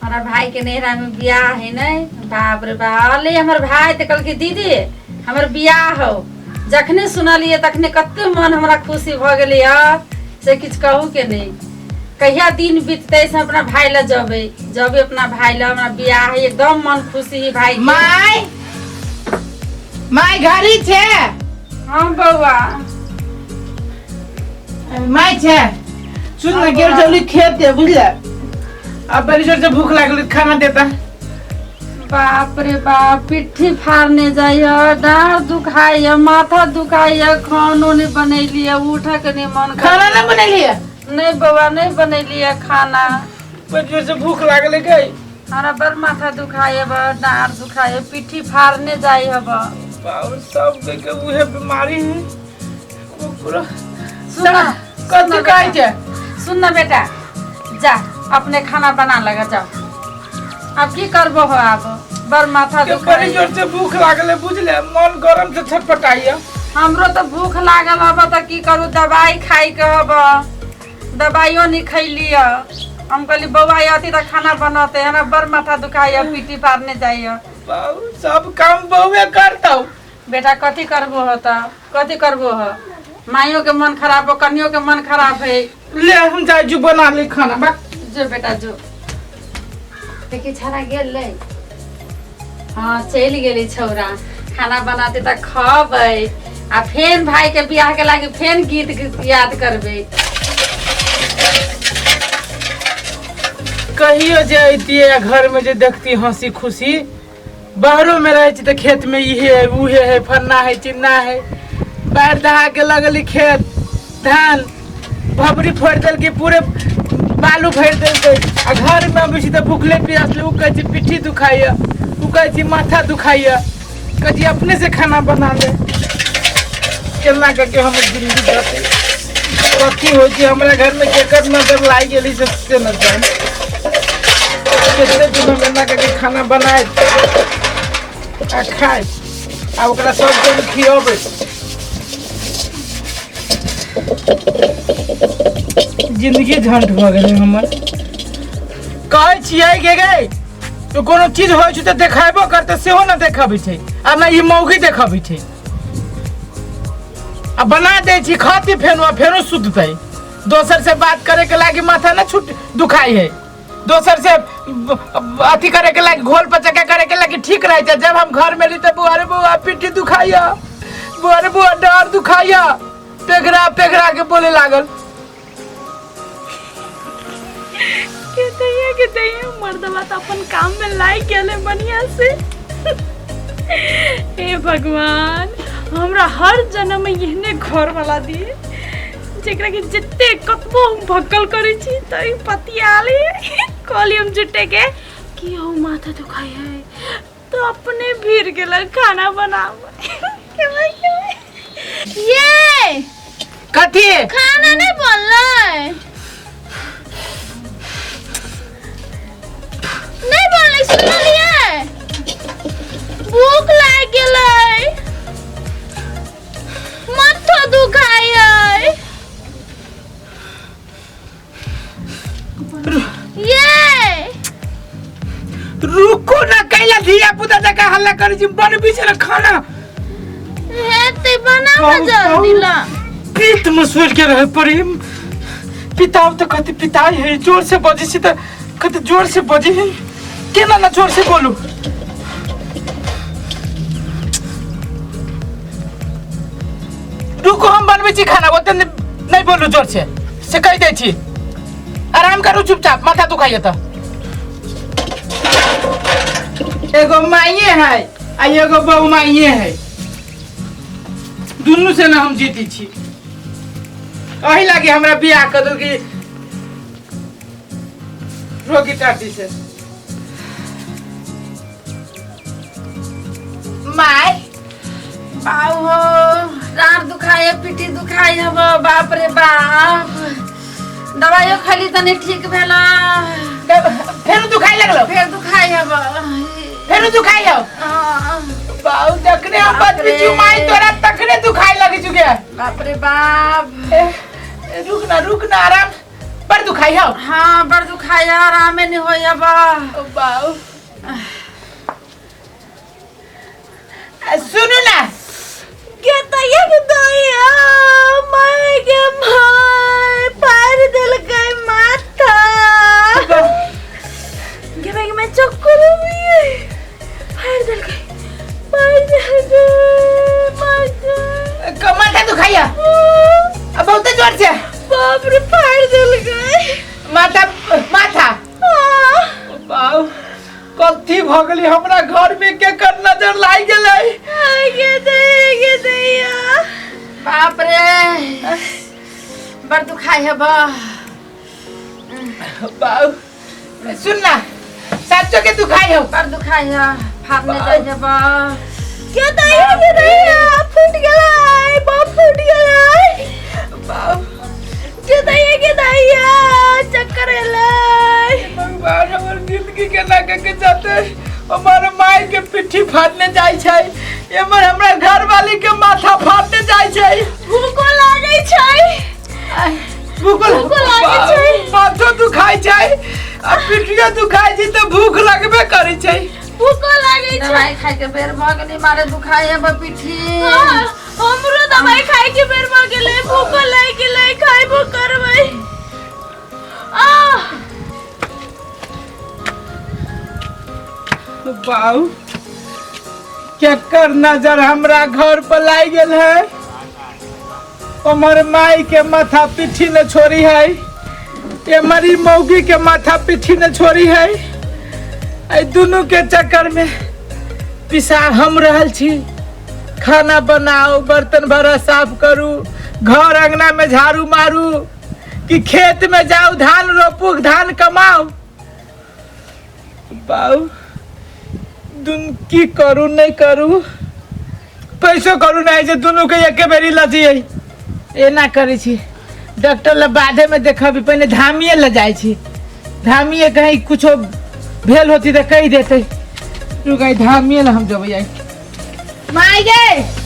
हमारा भाई के नेहरा में बियाह है नहीं। बाप रे बाप अले हमार भाई तो कल के दीदी हमार बियाह हो जखने सुनलिए तखने कते मन हमारा खुशी भ गेलै से कुछ कहू के नहीं। कहिया दिन बीतते से अपना भाई ला जबे अपना भाई ला हमारा बियाह है एकदम मन खुशी है भाई। माय घरी छे। हाँ बउआ माय छे सुन ना गेल जल्दी खेत दे बुझले। अब बड़ी जोर से भूख लागल खाना देता। बाप रे बाप पिट्ठी फाड़ने जाइए डाँड़ दुखाइए माथा दुखाइए खानो नहीं बनैलिए उठा के नहीं मन खाना ना बनैलिए। नहीं बउआ नहीं बनैलिए खाना। बड़ी जोर से भूख लागल गई। हमारा बड़ माथा दुखाइए डाँड़ दुखाइए पिट्ठी फाड़ने जाइए बाबू सब के उहे बीमारी है। पूरा सुन कत काई छे। सुन ना बेटा जा अपने खाना बना लगा जाओ। अब की करबो हो आप बड़ माथा दुखाइए। बड़ी जोर से भूख लागल बुझले मन गरम से छटपटाइए। हमरो तो भूख लागल हब तो की करू दवाई खाई के हब दवाइयो नहीं खैली। हम कहली बउआ अथी तो खाना बनते है बड़ माथा दुखाइए पीटी पारने जाइए। सब काम बउए करता। बेटा कथी करबो हो तो कथी करबो हो माइयों के मन खराब हो कनियों के मन खराब है। ले हम जाए जो बना ले खाना बा जो बेटा जो देखी छाना गेल ले। हाँ चल गेली छौरा खाना बनाते तक खबै आ फेन भाई के बियाह के लागी फेन गीत याद करबे। कहियो जे घर में जे देखती हंसी खुशी बाहरों में रहे तो खेत में ये है उहे है फन्ना है चिन्ना है। बाहर दहा के लगली खेत धान भबरी फोड़ दिल के पूरे बालू भर दिल आ घर में अभी तो भूखले प्यासले उ कहे पिट्ठी दुखाइए उ कहे माथा दुखाइए कहे अपने से खाना बना ले केना करके हम जिंदगी जाते कथी हो हमारे घर में केकर नजर लाई गेली से न जाए कितने दिन में ना करके खाना बनाए आ खाए आ ओकरा सब जन खियाबे। जिंदगी झंड भ गेलै हमर। कहै छियै गे तो कोनो चीज होइ छै त देखाबो करते सेहो न देखाबै छै आ ना ई मौगी देखाबै छै। आ बना दे छी खाती फेनो सुततै दोसर से बात करे के लागी माथा न छूट दुखाई है दोसर से अथी करे के लागी घोल पचका करे के लागी ठीक रहे छै। जब हम घर में रही त बुआ पिट्ठी दुखाइया बुआ डार दुखाइया पेगरा के बोले लागल। कहते मर्दवा तो अपन काम में लाई गेले बढ़िया से। हे भगवान हमरा हर जन्म में यहने घर वाला दिए जेकरा के जत्ते कतबो हम भक्कल करै छी त ई पतियाली कहली हम जुटे के कि हो माथा दुखाई है तो अपने भीड़ गेल खाना बनावे के भाई ये कथी खाना नहीं बनलै नहीं बनलै सुनलिए भूख लाग गेलै माथा दुखाई है ये रुको ना कैला धिया पुता जका हल्ला करै छी बन बिछे खाना हेते बना जल्दी ला पीत में सोच के रह पड़ी पिताव तो कहते पिता है जोर से बजे छी त कहते जोर से बजे है केना ना जोर से बोलू। रुको हम बनबै छी खाना ओते नहीं बोलू जोर से कह दे छी आराम करू चुपचाप माथा दुखाइए त। एगो माइये है आ एगो बहू माइये है दुनू से ना हम जीती छी। अही लागे हमरा बियाह कर दो कि रोगी टाटी से। माय बाऊ हो डाँड़ दुखाइए पिट्ठी दुखाइए बाप रे बाप दवाइयो खाली तनी ठीक भेला फेर दुखाई लगलो फेर दुखाई हो बाऊ तकने हम बात में जुमाई तोरा तकने दुखाई लगे जुगे बाप रे बाप। रुक ना आराम पर दुखाई हो हाँ बड़ दुखाया आरामे नहीं हो अब बाऊ सुनो ना के तैया के तैया माय के माय पैर दिल के माथा के भाई मैं चक्कर में पैर दिल के माथा कमर दुखाई है अब बहुत जोर से बाप रे पैर दिल गए माथा माथा बाऊ कथी भ गेली हमरा घर में के कर नजर लाग गेलै आगे दैया बाप रे बड़ दुखाई है बाऊ सुन ना सच्चो के दुखाई हो बड़ दुखाई है फाड़ने जाए है क्या दैया फूट गया बाप फूट गया बाऊ के दैया चक्कर एलै भगवान हमर जिंदगी के लगे के जाते हमारे माई के पिट्ठी फाटने जाय छै एमर हमरा घर वाली के माथा फाटने जाय छै भूको लागे छै भूख लागे छै माथा दुखाय छै आ पिठिया दुखाय छै त भूख लगबे करै छै भूको लागे छै दवाई खाए के बेर भ गेली मारे दुखाई है पिठी हमरो दवाई खाए के बेर भ गेलै भूको लाग गेलै खाइबो करबै बाऊ केकर नजर हमरा घर पर लाग गेल है हमर माई के माथा पिठी न छोड़ी है ये मरी मौगी के माथा पिठी न छोड़ी है आई दोनों के चक्कर में पिसा हम रहल छी खाना बनाओ बर्तन भरा साफ करू घर अंगना में झाड़ू मारू कि खेत में जाओ धान रोपू धान कमाओ बाऊ दुन की करू नहीं करू पैसो करू नहीं जे दोनों के एके बेरी लजिए एना करै छी डॉक्टर ले बाधे में देखबी पहले धामिए ले जाय छी धामिए कहीं कुछो भेल होती तो कही देते तू कहीं धामिए ले हम जब माई गे